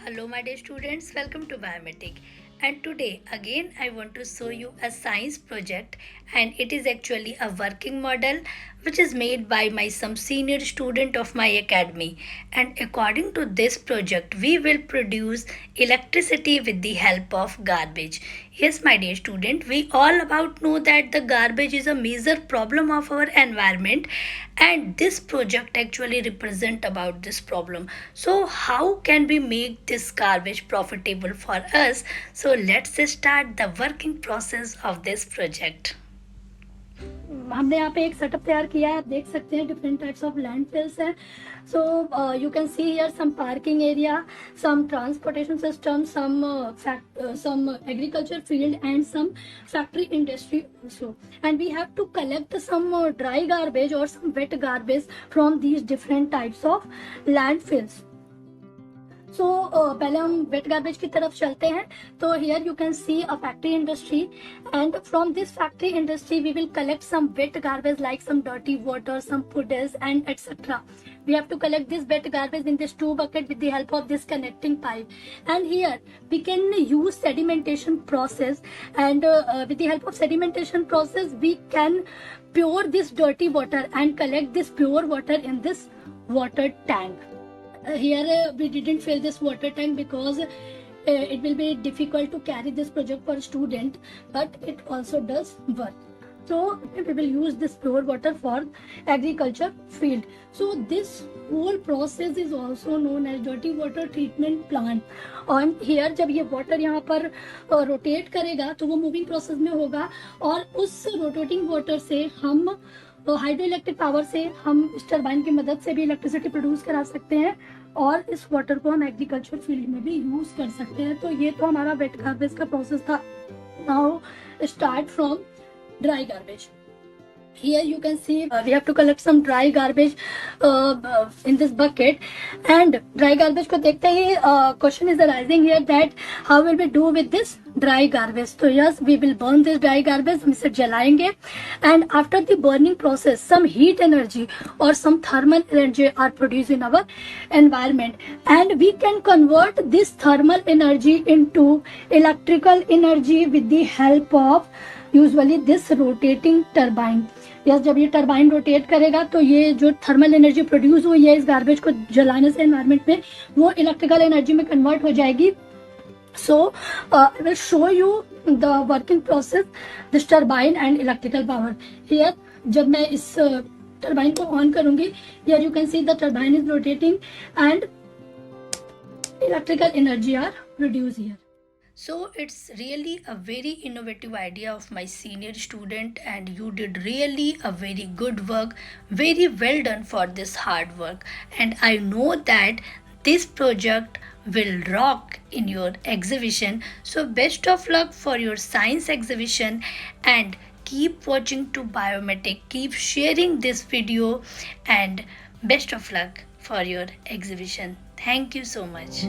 Hello my dear students, welcome to Biometric. And today again I want to show you a science project, and it is actually a working model which is made by some senior student of my academy. And according to this project we will produce electricity with the help of garbage. Yes my dear student, we all about know that the garbage is a major problem of our environment, and this project actually represent about this problem. So how can we make this garbage profitable for us? So let's start the working process of this project. हमने यहाँ पे एक setup तैयार किया है. आप देख सकते हैं डिफरेंट टाइप्स ऑफ लैंडफिल्स हैं. So you can see here some parking area, some transportation system, some agriculture field and some factory industry also. And we have to collect some dry garbage or some wet garbage from these different types of landfills. So पहले हम wet garbage की तरफ चलते हैं. तो here you can see a factory industry, and from this factory industry we will collect some wet garbage like some dirty water, some puddles and etc. We have to collect this wet garbage in this two bucket with the help of this connecting pipe. And here we can use sedimentation process, and with the help of sedimentation process we can pure this dirty water and collect this pure water in this water tank. Here we didn't fill this water tank because it will be difficult to carry this project for student, but it also does work. So we will use this pure water for agriculture field. So this whole process is also known as dirty water treatment plant. और here जब ये water यहाँ पर rotate करेगा तो वो moving process में होगा, और उस rotating water से हम हाइड्रो इलेक्ट्रिक पावर से हम इस टरबाइन की मदद से भी इलेक्ट्रिसिटी प्रोड्यूस करा सकते हैं, और इस वाटर को हम एग्रीकल्चर फील्ड में भी यूज कर सकते हैं. तो ये तो हमारा वेट गार्बेज का प्रोसेस था. Now start from dry garbage. Here you can see we have to collect some dry garbage in this bucket. And dry garbage को देखते ही question is arising here that how will we do with this dry garbage. So yes, we will burn this dry garbage. हम इसे जलाएंगे, and after the burning process some heat energy or some thermal energy are produced in our environment, and we can convert this thermal energy into electrical energy with the help of usually this rotating turbine. Yes, जब ये turbine rotate करेगा तो ये जो thermal energy produce हुई है इस garbage को जलाने से एनवायरनमेंट में, वो इलेक्ट्रिकल एनर्जी में कन्वर्ट हो जाएगी. So I will show you the working process this turbine and electrical power. Here जब मैं इस टरबाइन को ऑन करूंगी, here you can see the turbine is rotating and electrical energy are produce here. So it's really a very innovative idea of my senior student, and you did really a very good work. Very well done for this hard work, and I know that this project will rock in your exhibition. So best of luck for your science exhibition, and keep watching to Biometric, keep sharing this video, and best of luck for your exhibition. Thank you so much.